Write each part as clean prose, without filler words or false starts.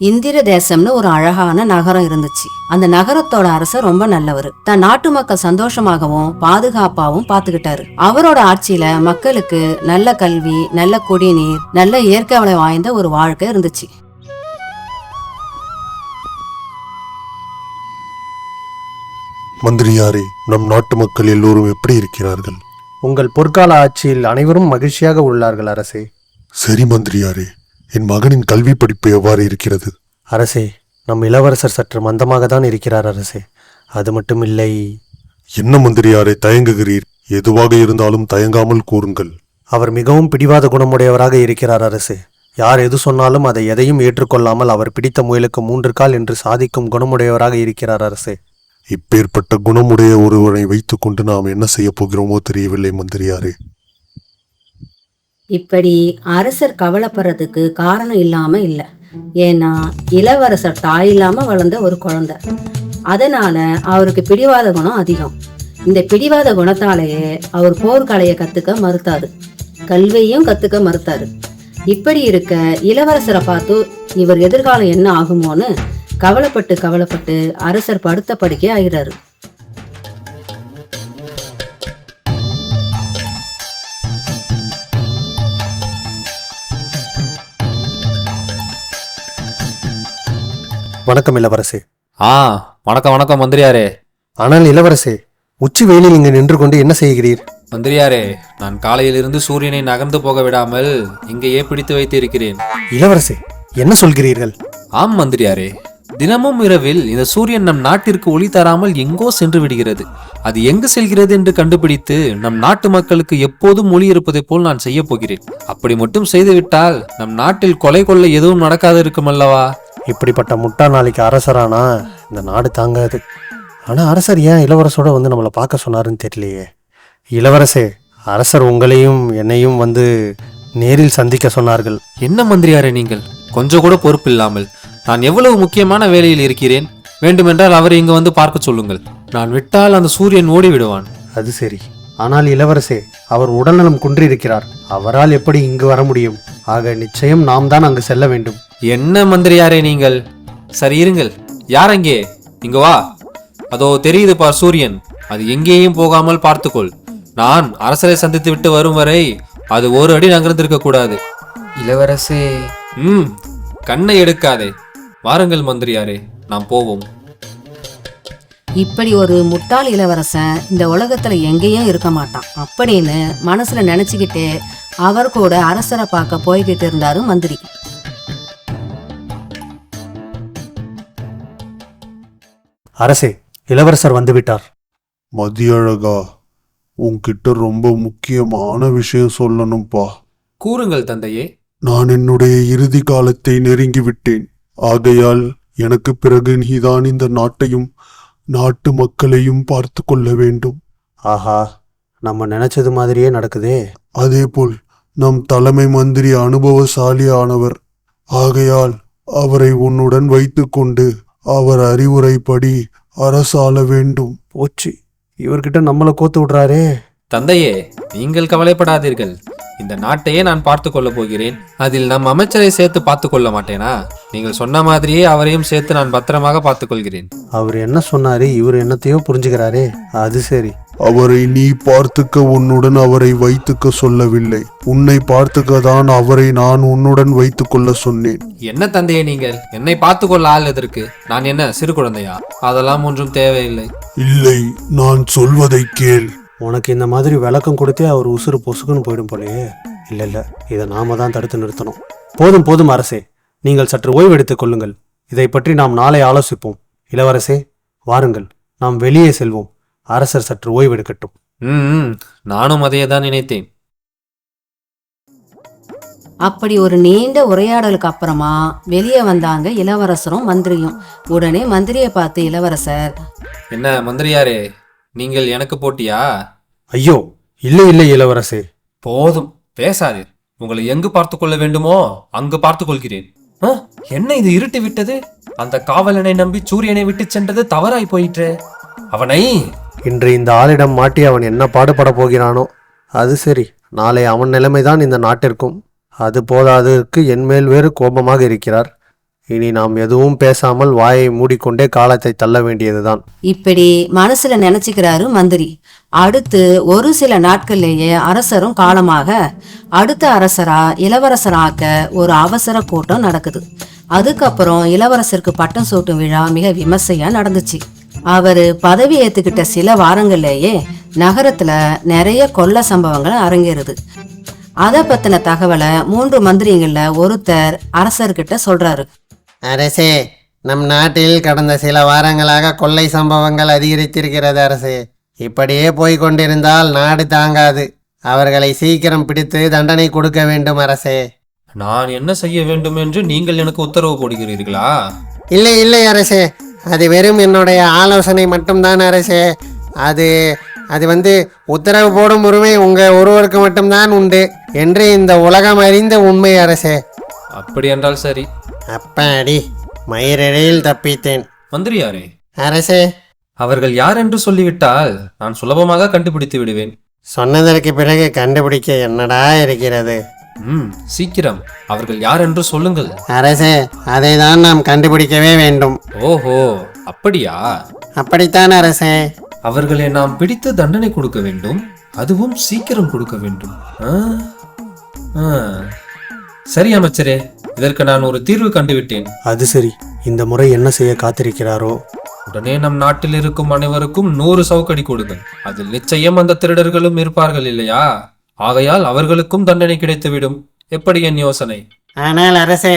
இந்திர தேசம்னு ஒரு அழகான நகரம் இருந்துச்சு. அந்த நகரத்தோட அரசர் ரொம்ப நல்லவர். தன் நாட்டு மக்கள் சந்தோஷமாகவும் பாதுகாப்பாகவும் பாத்துக்கிட்டாரு. அவரோட ஆட்சியில மக்களுக்கு நல்ல கல்வி, நல்ல குடிநீர், நல்ல இயற்கை வளம் வாய்ந்த ஒரு வாழ்க்கை இருந்துச்சு. மந்திரியாரே, நம் நாட்டு மக்கள் எல்லோரும் எப்படி இருக்கிறார்கள்? உங்கள் பொற்கால ஆட்சியில் அனைவரும் மகிழ்ச்சியாக உள்ளார்கள் அரசே. சரி மந்திரியாரே, என் மகனின் கல்வி படிப்பு எவ்வாறு இருக்கிறது? அரசே, நம் இளவரசர் சற்று மந்தமாக தான் இருக்கிறார் அரசே. அது மட்டும் இல்லை. என்ன மந்திரியாரே தயங்குகிறீர்? எதுவாக இருந்தாலும் தயங்காமல் கூறுங்கள். அவர் மிகவும் பிடிவாத குணமுடையவராக இருக்கிறார் அரசே. யார் எது சொன்னாலும் அதை எதையும் ஏற்றுக்கொள்ளாமல் அவர் பிடித்த முயலுக்கு 3 கால் என்று சாதிக்கும் குணமுடையவராக இருக்கிறார் அரசே. இப்பேற்பட்ட குணமுடைய ஒருவரை வைத்துக்கொண்டு நாம் என்ன செய்ய போகிறோமோ தெரியவில்லை மந்திரியாரே. இப்படி அரசர் கவலைப்படுறதுக்கு காரணம் இல்லாம இல்ல. ஏன்னா இளவரசர் தாய் இல்லாம வளர்ந்த ஒரு குழந்தை. அதனால அவருக்கு பிடிவாத குணம் அதிகம். இந்த பிடிவாத குணத்தாலேயே அவர் போர்க்கலையை கத்துக்க மறுத்தாரு, கல்வியையும் கத்துக்க மறுத்தாரு. இப்படி இருக்க இளவரசரை பார்த்து இவர் எதிர்காலம் என்ன ஆகுமோன்னு கவலைப்பட்டு அரசர் படுத்த படுக்கை ஆகிறாரு. வணக்கம் இளவரசே. வணக்கம் வணக்கம் மந்திரியாரே. ஆனால் இளவரசே, உச்சி வெயிலில் இங்கு நின்று கொண்டு என்ன செய்கிறீர்? மந்திரியாரே, நான் காலையிலிருந்து சூரியனை நகர்ந்து போக விடாமல் இங்கேயே பிடித்து வைத்து இருக்கிறேன். இளவரசே, என்ன சொல்கிறீர்கள்? ஆம் மந்திரியாரே, தினமும் இரவில் இந்த சூரியன் நம் நாட்டிற்கு ஒளி தராமல் எங்கோ சென்று விடுகிறது. அது எங்கு செல்கிறது என்று கண்டுபிடித்து நம் நாட்டு மக்களுக்கு எப்போதும் ஒளி இருப்பதை போல் நான் செய்ய போகிறேன். அப்படி மட்டும் செய்துவிட்டால் நம் நாட்டில் கொலை கொள்ளை எதுவும் நடக்காது இருக்கும் அல்லவா? இப்படிப்பட்ட முட்டா நாளைக்கு அரசரானா இந்த நாடு தாங்காது. ஆனா அரசர் ஏன் இளவரசோட வந்து நம்மளை பார்க்க சொன்னாருன்னு தெரியலையே. இளவரசே, அரசர் உங்களையும் என்னையும் வந்து நேரில் சந்திக்க சொன்னார்கள். என்ன மந்திரியாரே நீங்கள், கொஞ்சம் கூட பொறுப்பு இல்லாமல். நான் எவ்வளவு முக்கியமான வேலையில் இருக்கிறேன். வேண்டுமென்றால் அவரை இங்கு வந்து பார்க்க சொல்லுங்கள். நான் விட்டால் அந்த சூரியன் ஓடி விடுவான். அது சரி. ஆனால் இளவரசே, அவர் உடல்நலம் குன்றிருக்கிறார். அவரால் எப்படி இங்கு வர முடியும்? ஆக நிச்சயம் நாம் தான் அங்கு செல்ல வேண்டும். என்ன மந்திரியாரே நீங்கள்? சரி இருங்கள். யார் அங்கே? இங்க வா. அதோ தெரியுது பார் சூரியன். அது எங்கேயும் போகாமல் பார்த்துக்கொள். நான் அரசரை சந்தித்து விட்டு வரும் வரை அது ஒரு அடி நகர்ந்திருக்க கூடாது. இளவரசே. கண்ணை எடுக்காதே. வாருங்கள் மந்திரியாரே, நாம் போவோம். இப்படி ஒரு முட்டாள் இளவரசன் இந்த உலகத்துல எங்கேயும் இருக்க மாட்டான் அப்படின்னு மனசுல நினைச்சுக்கிட்டே அவர் கூட அரசரை பார்க்க போய்கிட்டு இருந்தாரு மந்திரி. அரசே, இளவரசர் வந்துவிட்டார். மதியழகா, உன்கிட்ட ரொம்ப முக்கியமான விஷயம் சொல்லணும்பா. கூறுங்கள் தந்தையே. நான் என்னுடைய இறுதி காலத்தை நெருங்கிவிட்டேன். ஆகையால் எனக்கு பிறகு நீதான் இந்த நாட்டையும் நாட்டு மக்களையும் பார்த்து கொள்ள வேண்டும். ஆஹா, நம்ம நினைச்சது மாதிரியே நடக்குதே. அதேபோல் நம் தலைமை மந்திரி அனுபவசாலியானவர். ஆகையால் அவரை உன்னுடன் வைத்துக்கொண்டு அவர் அறிவுரைப்படி அரசாள வேண்டும். போச்சு, இவர்கிட்ட நம்மளை கோத்து விடுறாரே. தந்தையே, நீங்கள் கவலைப்படாதீர்கள். இந்த நாட்டையே நான் பார்த்து கொள்ள போகிறேன். அதில் நம் அமைச்சரை சேர்த்து பார்த்து கொள்ள மாட்டேனா? நீங்கள் சொன்ன மாதிரியே அவரையும் சேர்த்து நான் பத்திரமாக பார்த்துக் கொள்கிறேன். அவர் என்ன சொன்னாரு? இவர் என்னத்தையோ புரிஞ்சுக்கிறாரே. அது சரி. அவரை நீ பார்த்துக்க உன்னுடன் அவரை வைத்துக்க சொல்லவில்லை. உன்னை பார்த்துக்க தான் அவரை நான் உன்னுடன் வைத்துக் கொள்ள சொன்னேன். என்ன தந்தையே நீங்கள்? என்னை பார்த்து கொள்ள ஆள் எதற்கு? நான் என்ன சிறு குழந்தையா? அதெல்லாம் ஒன்றும் தேவையில்லை. இல்லை, நான் சொல்வதை கேள். உனக்கு இந்த மாதிரி விளக்கம் கொடுத்தே அவர் உசுறு பொசுக்குன்னு போயிடும் போலயே. இல்ல இல்ல, இதை நாம தான் தடுத்து நிறுத்தணும். போதும் போதும் அரசே, நீங்கள் சற்று ஓய்வு எடுத்துக் கொள்ளுங்கள். இதை பற்றி நாம் நாளை ஆலோசிப்போம். இளவரசே, வாருங்கள், நாம் வெளியே செல்வோம். அரசர் சற்று ஓய்வெடுக்கட்டும். நானும் அதையே தான் நினைத்தேன். அப்படி ஒரு நீண்ட உரையாடலுக்கு அப்புறமா வெளியே வந்தாங்க இளவரசரும் மந்திரியும். உடனே மந்திரியை பார்த்து இளவரசர், என்ன மந்திரியாரே, நீங்கள் எனக்கு போட்டியா? ஐயோ, இல்லை இல்லை இளவரசே. போதும், பேசாதீர். உங்களை எங்கு பார்த்து கொள்ள வேண்டுமோ அங்கு பார்த்துக் கொள்கிறேன். என்ன இது இருட்டி விட்டது? அந்த காவலனை நம்பி சூரியனை விட்டு சென்றது தவறாய் போயிற்று. அவனை இன்று இந்த ஆளிடம் மாட்டி அவன் என்ன பாடுபட போகிறானோ. அது சரி, நாளை அவன் நிலைமைதான் இந்த நாட்டிற்கும். அது போதாததற்கு என்மேல் வேறு கோபமாக இருக்கிறார். இனி நாம் எதுவும் பேசாமல் வாயை மூடிக்கொண்டே காலத்தை தள்ள வேண்டியதுதான். இப்படி மனசுல நினைச்சுக்கிறாரு மந்திரி. அடுத்து ஒரு சில நாட்கள்லேயே அரசரும் காலமாக அடுத்த அரசரா இளவரசராக்க ஒரு அவசர கூட்டம் நடக்குது. அதுக்கப்புறம் இளவரசருக்கு பட்டம் சூட்டும் விழா மிக விமர்சையா நடந்துச்சு. அவரு பதவி ஏத்துக்கிட்ட சில வாரங்கள்லேயே நகரத்துல நிறைய கொள்ள சம்பவங்கள் அரங்கேறுது. அதை பத்தின தகவலை 3 மந்திரிகள்ல ஒருத்தர் அரசர்கிட்ட சொல்றாரு. அரசே, நம் நாட்டில் கடந்த சில வாரங்களாக கொள்ளை சம்பவங்கள் அதிகரித்திருக்கிறது அரசே. இப்படியே போய்க் கொண்டிருந்தால் நாடு தாங்காது. அவர்களை சீக்கிரம் பிடித்து தண்டனை கொடுக்க வேண்டும் அரசே. நான் என்ன செய்ய வேண்டும் என்று நீங்கள் எனக்கு உத்தரவு போடுகிறீர்களா? இல்லை இல்லை அரசே, அது வெறும் என்னுடைய ஆலோசனை மட்டும்தான் அரசே. அது உத்தரவு போடும் உரிமை ஒருவருக்கு மட்டும்தான் உண்டு என்று இந்த உலகம் அறிந்த உண்மை அரசே. அப்படி என்றால் சரி. அப்பாடி, மயிரிழையில் தப்பித்தேன். மந்திரியாரே, அரசே, அவர்கள் யார் என்று சொல்லிவிட்டால் நான் சுலபமாக கண்டுபிடித்து விடுவேன். சொன்னதற்கு பிறகு கண்டுபிடிக்க என்னடா இருக்கிறது? சீக்கிரம் அவர்கள் யார் என்று சொல்லுங்கள். அரசே, அதை தான் நாம் கண்டுபிடிக்கவே வேண்டும். ஓஹோ, அப்படியா? அப்படித்தான் அரசே. அவர்களை நாம் பிடித்து தண்டனை கொடுக்க வேண்டும், அதுவும் சீக்கிரம் கொடுக்க வேண்டும். சரி அமைச்சரே, இதற்கு நான் ஒரு தீர்வு கண்டுவிட்டேன். அது சரி, இந்த முறை என்ன செய்ய காத்திருக்கிறாரோ? உடனே நம் நாட்டில் இருக்கும் அனைவருக்கும் 100 சவுக்கடி கொடுங்கள். அதில் நிச்சயம் அந்த திருடர்களும் இருப்பார்கள் இல்லையா? ஆகையால் அவர்களுக்கும் தண்டனை கிடைத்துவிடும். எப்படி என் யோசனை? ஆனால் அரசே,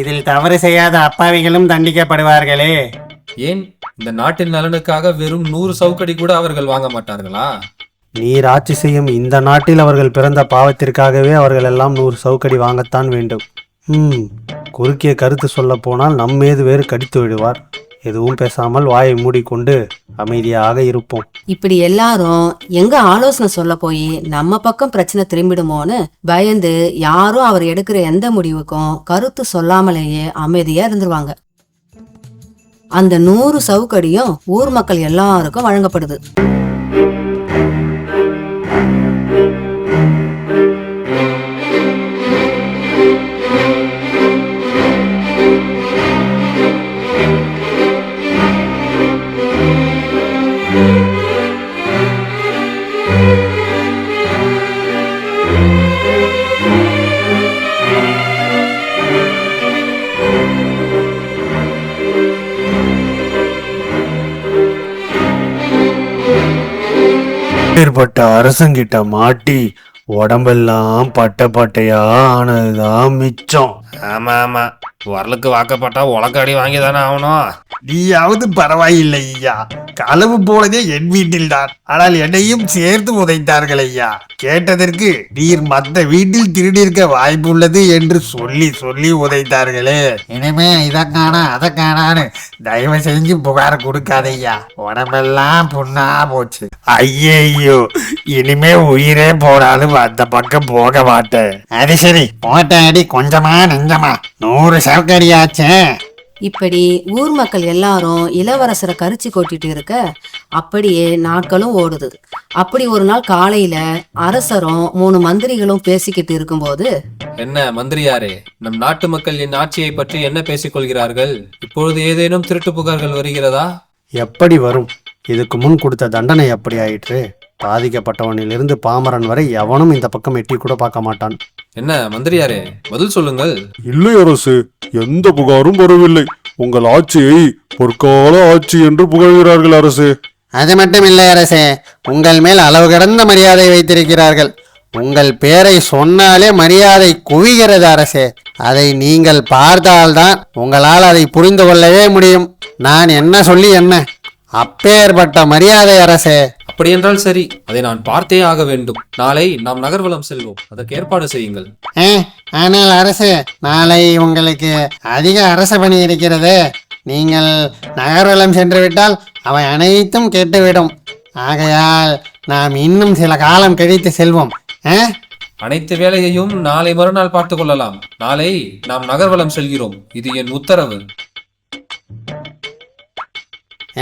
இதில் தவறு செய்யாத அப்பாவிகளும் தண்டிக்கப்படுவார்களே. ஏன், இந்த நாட்டின் நலனுக்காக வெறும் 100 சவுக்கடி கூட அவர்கள் வாங்க மாட்டார்களா? நீர் ஆட்சி செய்யும் இந்த நாட்டில் அவர்கள் பிறந்த பாவத்திற்காகவே அவர்கள் எல்லாம் 100 சவுக்கடி வாங்கத்தான் வேண்டும். குறுக்கிய கருத்து சொல்ல போனால் நம்மீது வேறு கடித்து விடுவார். எதுவும் பேசாமல் வாயை மூடிக்கொண்டு அமைதியாக இருப்போம். இப்படி எல்லாரும் எங்க ஆலோசனை சொல்ல போய் நம்ம பக்கம் பிரச்சனை திரும்பிடுமோன்னு பயந்து யாரும் அவர் எடுக்கிற எந்த முடிவுக்கும் கருத்து சொல்லாமலேயே அமைதியா இருந்துருவாங்க. அந்த 100 சவுக்கடியும் ஊர் மக்கள் எல்லாருக்கும் வழங்கப்படுது. ஏற்பட்ட அரசங்கிட்ட மாட்டி உடம்பெல்லாம் பட்டையா ஆனதுதான் மிச்சம். ஆமா, வரலுக்கு வாக்கப்பட்டா உலக்கடி வாங்கி தானே ஆகணும். நீயாவது பரவாயில்லை ஐயா, களவு போனதே என் வீட்டில் தான். ஆனால் என்னையும் சேர்த்து உதைத்தார்கள் ஐயா. கேட்டதற்கு நீர் மற்ற வீட்டில் திருடியிருக்க வாய்ப்பு உள்ளது என்று சொல்லி சொல்லி உதைத்தார்களே. இனிமே இதை காணா அதை காணான்னு தயவு செஞ்சு புகார் கொடுக்காதையா. உடம்பெல்லாம் புண்ணா போச்சு. ஐயோ, இனிமே உயிரே போனாலும் அந்த பக்கம் போக மாட்டேன். அது சரி, போட்ட அடி கொஞ்சமா நெஞ்சமா? 100 சவுக்கடியாச்சே. இப்படி ஊர் மக்கள் எல்லாரும் இளவரசரை கரிச்சு கொட்டிட்டு இருக்க அப்படியே நாட்களும் ஓடுது. அப்படி ஒரு நாள் காலையில அரசரும் 3 மந்திரிகளும் பேசிக்கிட்டு இருக்கும்போது, என்ன மந்திரியாரே, நம் நாட்டு மக்கள் என் ஆட்சியை பற்றி என்ன பேசிக் கொள்கிறார்கள்? இப்பொழுது ஏதேனும் திருட்டு புகார்கள் வருகிறதா? எப்படி வரும்? இதுக்கு முன் கொடுத்த தண்டனை அப்படி ஆயிற்று. பாதிக்கப்பட்டவனிலிருந்து பாமரன் வரை எவனும் இந்த பக்கம் எட்டி கூட பார்க்க மாட்டான். என்ன மந்திரியாரே, பதில் சொல்லுங்கள். இல்லை அரசு, எந்த புகாரும் வரவில்லை. உங்கள் ஆட்சியை பொற்கால ஆட்சி என்று புகழ்கிறார்கள் அரசு. அது மட்டும் இல்லை அரசே, உங்கள் மேல் அளவு கடந்த மரியாதை வைத்திருக்கிறார்கள். உங்கள் பேரை சொன்னாலே மரியாதை குவிகிறது அரசே. அதை நீங்கள் பார்த்தால்தான் உங்களால் அதை புரிந்து கொள்ளவே முடியும். நான் என்ன சொல்லி என்ன? அப்பேற்பட்ட மரியாதை அரசே. அப்படி என்றால் சரி, அதை நான் பார்த்தே ஆக வேண்டும். நாளை நாம் நகர்வலம் செல்வோம், அதற்கு ஏற்பாடு செய்யுங்கள். ஆனால் அரசே, நாளை உங்களுக்கு அதிக அரச பணி இருக்கிறது. நீங்கள் நகர்வலம் சென்று விட்டால் அவை அனைத்தும் கெட்டுவிடும். ஆகையால் நாம் இன்னும் சில காலம் கழித்து செல்வோம். அனைத்து வேலையையும் நாளை மறுநாள் பார்த்துக் கொள்ளலாம். நாளை நாம் நகர்வலம் செல்கிறோம், இது என் உத்தரவு.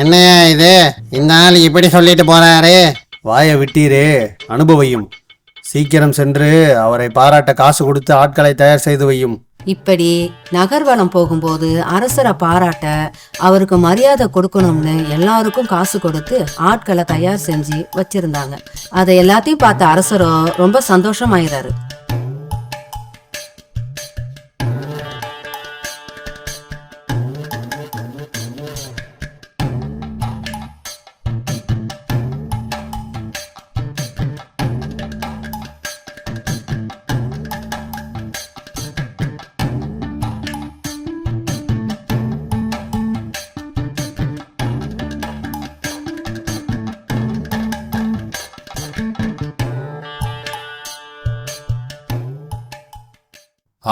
என்னையா இது, இந்த ஆள் இப்படி சொல்லிட்டு போறாரு? வாயை விட்டீரே, அனுபவையும். சீக்கிரம் சென்று அவரை பாராட்ட காசு கொடுத்து ஆட்களை தயார் செய்து வையும். இப்படி நகர்வலம் போகும்போது அரசரை பாராட்ட அவருக்கு மரியாதை கொடுக்கணும்னு எல்லாருக்கும் காசு கொடுத்து ஆட்களை தயார் செஞ்சு வச்சிருந்தாங்க. அதை எல்லாத்தையும் பார்த்த அரசரோ ரொம்ப சந்தோஷமாயிறாரு.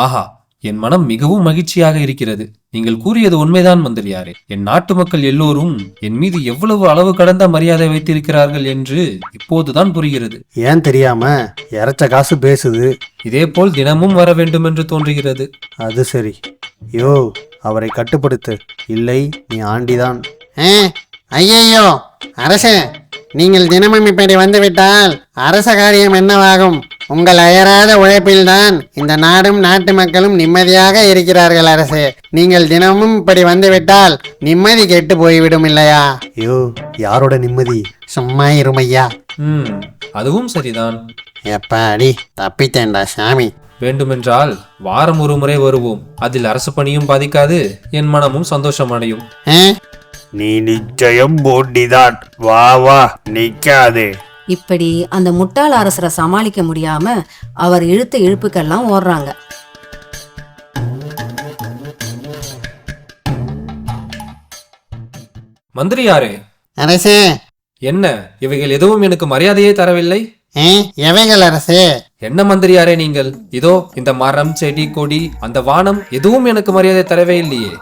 ஆஹா, என் மனம் மிகவும் மகிழ்ச்சியாக இருக்கிறது. நீங்கள் கூறியது உண்மைதான் மந்திரியாரே. என் நாட்டு மக்கள் எல்லோரும் என் மீது எவ்வளவு அளவு கடந்த மரியாதை வைத்திருக்கிறார்கள் என்று இப்போதுதான் புரிகிறது. ஏன் தெரியாம? இறைச்ச காசு பேசுது. இதேபோல் தினமும் வர வேண்டும் என்று தோன்றுகிறது. அது சரி. யோ, அவரை கட்டுப்படுத்து, இல்லை நீ ஆண்டிதான். ஐயையோ அரசே, நீங்கள் தினமும் இப்படி வந்துவிட்டால் அரச காரியம் என்னவாகும்? உங்கள் அயராத உழைப்பில்தான் இந்த நாடும் நாட்டு மக்களும் நிம்மதியாக இருக்கிறார்கள் அரசே. நீங்கள் தினமும் இப்படி வந்துவிட்டால் நிம்மதி கெட்டு போய்விடும் இல்லையா? யோ, யாரோட நிம்மதி? சும்மா இருமையா. அதுவும் சரிதான். எப்பாடி தப்பித்தேன்டா சாமி. வேண்டுமென்றால் வாரம் ஒரு முறை வருவோம். அதில் அரசு பணியும் பாதிக்காது, என் மனமும் சந்தோஷம் அடையும். நீ நிச்சயம் போட்டிதான். வா வா, நிக்காதே. இப்படி அந்த முட்டாள் அரசரை சமாளிக்க முடியாம அவர் இழுத்த இழுப்புக்கெல்லாம் ஓடுறாங்க. மந்திரியாரே, அரசே, என்ன இவைகள் எதுவும் எனக்கு மரியாதையே தரவில்லை? எவைகள் அரசே? என்ன மந்திரியாரே நீங்கள்? இதோ இந்த மரம், செடி, கொடி, அந்த வானம் எதுவும் எனக்கு மரியாதை தரவே இல்லையே.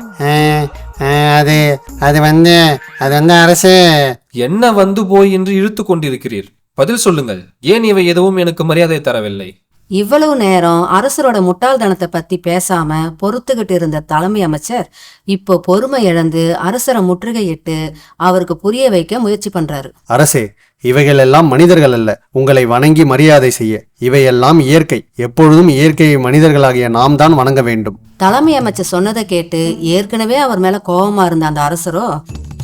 அது அது வந்து அரசே. என்ன வந்து போய் என்று இழுத்து கொண்டிருக்கிறீர்? பதில் சொல்லுங்கள். ஏன் இவை எதுவும் எனக்கு மரியாதை தரவில்லை? இவ்வளவு நேரம் அரசரோட முட்டாள்தனத்தை பத்தி பேசாம பொறுத்துக்கிட்டு இருந்த தலைமை அமைச்சர் இப்போ பொறுமை இழந்து அரசரை முற்றுகையிட்டு அவருக்கு புரிய வைக்க முயற்சி பண்றாரு. அரசே, இவைகள் எல்லாம் மனிதர்கள் அல்ல, உங்களை வணங்கி மரியாதை செய்ய. இவையெல்லாம் இயற்கை. எப்பொழுதும் இயற்கையை மனிதர்களாகிய நாம் தான் வணங்க வேண்டும். தலைமை அமைச்சர் சொன்னதை கேட்டு ஏற்கனவே அவர் மேல கோபமா இருந்த அந்த அரசரோ,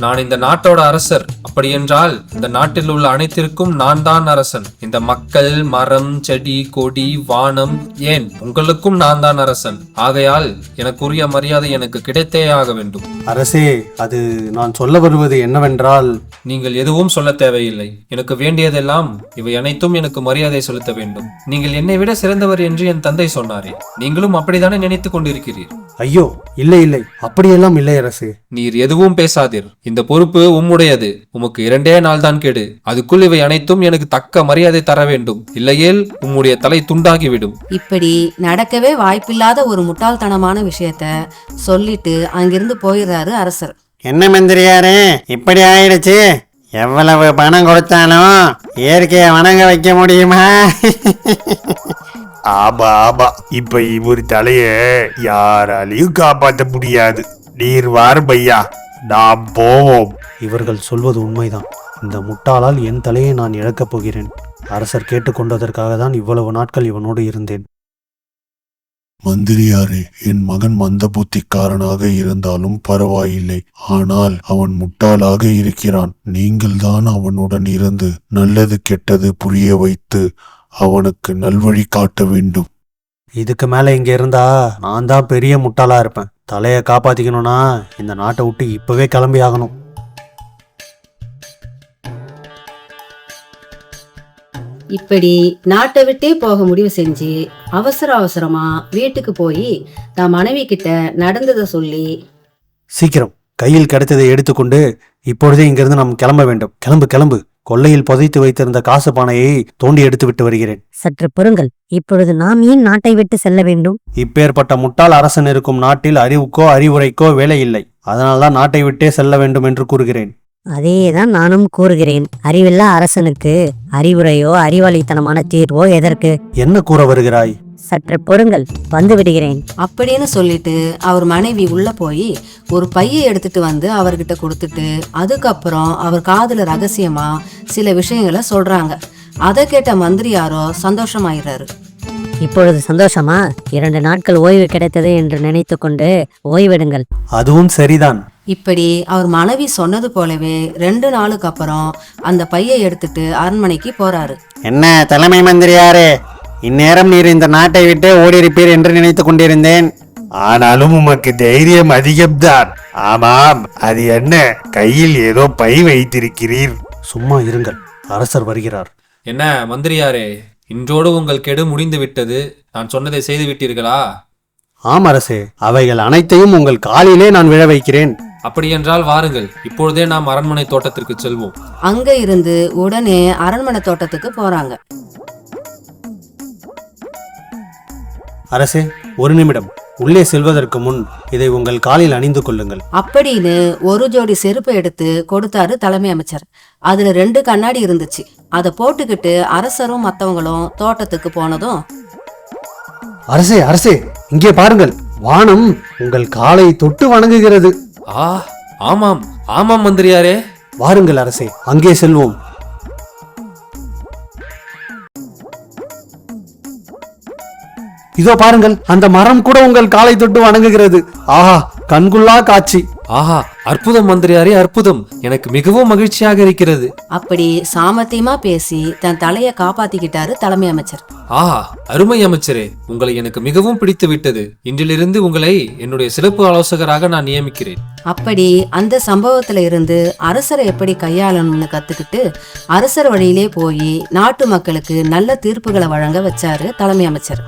நான் இந்த நாட்டோட அரசர். அப்படி என்றால் இந்த நாட்டில் உள்ள அனைத்திற்கும் நான் தான் அரசன். இந்த மக்கள், மரம், செடி, கொடி, வானம், ஏன் உங்களுக்கும் நான் தான் அரசன். ஆகையால் எனக்குரிய மரியாதை எனக்கு கிடைத்தே ஆக வேண்டும். அரசே, அது நான் சொல்ல வருவது என்னவென்றால், நீங்கள் எதுவும் சொல்ல தேவையில்லை. எனக்கு வேண்டியதெல்லாம் இவை அனைத்தும் எனக்கு மரியாதை செலுத்த வேண்டும். நீங்கள் என்னை விட சிறந்தவர் என்று என் தந்தை சொன்னாரே. நீங்களும் அப்படித்தானே நினைத்துக் கொண்டிருக்கிறீர்? ஐயோ, இல்லை இல்லை, அப்படியெல்லாம் இல்லை அரசே. நீர் எதுவும் பேசாதீர். இந்த பொறுப்பு உம்முடையது. உமக்கு 2 நாள் தான் கேடு. அதுக்குள் இவை அனைத்தும் எனக்கு தக்க மரியாதை தர வேண்டும். இல்லையேல் உம்முடைய தலை துண்டாகிவிடும். இப்படி நடக்கவே வாய்ப்பில்லாத ஒரு முட்டாள்தனமான விஷயத்த சொல்லிட்டு அங்கிருந்து போயிடுறாரு அரசர். என்ன மந்திரியாரே, இப்படி ஆயிடுச்சு? எவ்வளவு பணம் கொடுத்தாலும் இயற்கையை வணங்க வைக்க முடியுமா? ஆமா ஆமா, இப்ப இவர் தலைய யாராலையும் காப்பாற்ற முடியாது. நீர் வாரும் ஐயா, நாம் போவோம். இவர்கள் சொல்வது உண்மைதான். இந்த முட்டாளால் என் தலையை நான் இழக்கப் போகிறேன். அரசர் கேட்டுக்கொண்டதற்காக தான் இவ்வளவு நாட்கள் இவனோடு இருந்தேன். மந்திரியாரே, என் மகன் மந்த புத்திக்காரனாக இருந்தாலும் பரவாயில்லை. ஆனால் அவன் முட்டாளாக இருக்கிறான். நீங்கள் தான் அவனுடன் இருந்து நல்லது கெட்டது புரிய வைத்து அவனுக்கு நல்வழி காட்ட வேண்டும். இதுக்கு மேல இங்க இருந்தா நான் தான் பெரிய முட்டாளா இருப்பேன். தலையை காப்பாத்திக்கணும்னா இந்த நாட்டை விட்டு இப்பவே கிளம்பி ஆகணும். இப்படி நாட்டை விட்டே போக முடிவு செஞ்சு அவசர அவசரமா வீட்டுக்கு போய் தான் மனைவி கிட்ட நடந்ததை சொல்லி, சீக்கிரம் கையில் கிடைத்ததை எடுத்துக்கொண்டு இப்பொழுதே இங்கிருந்து நாம் கிளம்ப வேண்டும். கிளம்பு கிளம்பு. கொள்ளையில் புதைத்து வைத்திருந்த காசு பானையை தோண்டி எடுத்து விட்டு வருகிறேன். சற்று பொறுங்கள். இப்பொழுது நாம் ஏன் நாட்டை விட்டு செல்ல வேண்டும்? இப்பேற்பட்ட முட்டாள் அரசன் இருக்கும் நாட்டில் அறிவுக்கோ அறிவுரைக்கோ வேலை இல்லை. அதனால்தான் நாட்டை விட்டே செல்ல வேண்டும் என்று கூறுகிறேன். அதேதான் நானும் கூறுகிறேன். அறிவில்லா அரசனுக்கு அறிவுரையோ அறிவாளித்தனமான தீர்வோ எதற்கு? என்ன கூற வருகிறாய்? சற்று பொறுங்கள், வந்து விடுகிறேன். அப்படின்னு சொல்லிட்டு அவர் மனைவி உள்ள போய் ஒரு பையை எடுத்துட்டு வந்து அவர்கிட்ட கொடுத்துட்டு அதுக்கப்புறம் அவர் காதுல ரகசியமா சில விஷயங்களை சொல்றாங்க. அதை கேட்ட மந்திரியாரோ சந்தோஷமாயிறாரு. இப்பொழுது சந்தோஷமா? 2 நாட்கள் ஓய்வு கிடைத்தது என்று நினைத்து கொண்டு ஓய்வெடுங்கள். அதுவும் சரிதான். இப்படி அவர் மனைவி சொன்னது போலவே 2 நாளுக்கு அப்புறம் அந்த பையை எடுத்துட்டு அரண்மனைக்கு போறாரு. என்ன தலைமை மந்திரியாரே, இந்நேரம் நீர் இந்த நாட்டை விட்டு ஓடியிருப்பீர் என்று நினைத்து கொண்டிருந்தேன். ஆனாலும் உமக்கு தைரியம் அதிகம்தான். ஆமாம், அது என்ன, கையில் ஏதோ பை வைத்திருக்கிறீர்? சும்மா இருங்கள், அரசர் வருகிறார். என்ன மந்திரியாரே, இன்றோடு உங்கள் கெடு முடிந்து விட்டது. நான் சொன்னதை செய்து விட்டீர்களா? ஆம் அரசே, அவைகள் அனைத்தையும் உங்கள் காலிலே நான் விழ வைக்கிறேன். அப்படியென்றால் வாருங்கள், இப்பொழுதே நாம் அரண்மனை தோட்டத்திற்கு செல்வோம். அங்க இருந்து உடனே அரண்மனை தோட்டத்துக்கு போறாங்க. அரசே, ஒரு நிமிடம். உள்ளே செல்வதற்கு முன் இதை உங்கள் காலில் அணிந்து கொள்ளுங்கள். அப்படின்னு ஒரு ஜோடி செருப்பை எடுத்து கொடுத்தாரு தலைமை அமைச்சர். அதுல 2 கண்ணாடி இருந்துச்சு. அதை போட்டுக்கிட்டு அரசரும் மத்தவங்களும் தோட்டத்துக்கு போனதும், அரசே, அரசே, இங்கே பாருங்கள், வானம் உங்கள் காலை தொட்டு வணங்குகிறது. ஆ, ஆமாம் ஆமாம் மந்திரியாரே. வாருங்கள் அரசே, அங்கே செல்வோம். இதோ பாருங்கள், அந்த மரம் கூட உங்கள் காலை தொட்டு வணங்குகிறது. ஆஹா, கண்குள்ளா காட்சி. ஆஹா, அற்புதம் மந்திரியாரே, அற்புதம். எனக்கு மிகவும் மகிழ்ச்சியாக இருக்கிறது. அப்படி சாமர்த்தியமா பேசி தன் தலையை காப்பாத்திக்கிட்டாரு தலைமை அமைச்சர். ஆஹா, அருமை அமைச்சரே, உங்களை எனக்கு மிகவும் பிடித்து விட்டது. இன்றிலிருந்து உங்களை என்னுடைய சிறப்பு ஆலோசகராக நான் நியமிக்கிறேன். அப்படி அந்த சம்பவத்துல இருந்து அரசரை எப்படி கையாளணும்னு கத்துக்கிட்டு அரசர் வழியிலே போய் நாட்டு மக்களுக்கு நல்ல தீர்ப்புகளை வழங்க வச்சாரு தலைமை அமைச்சர்.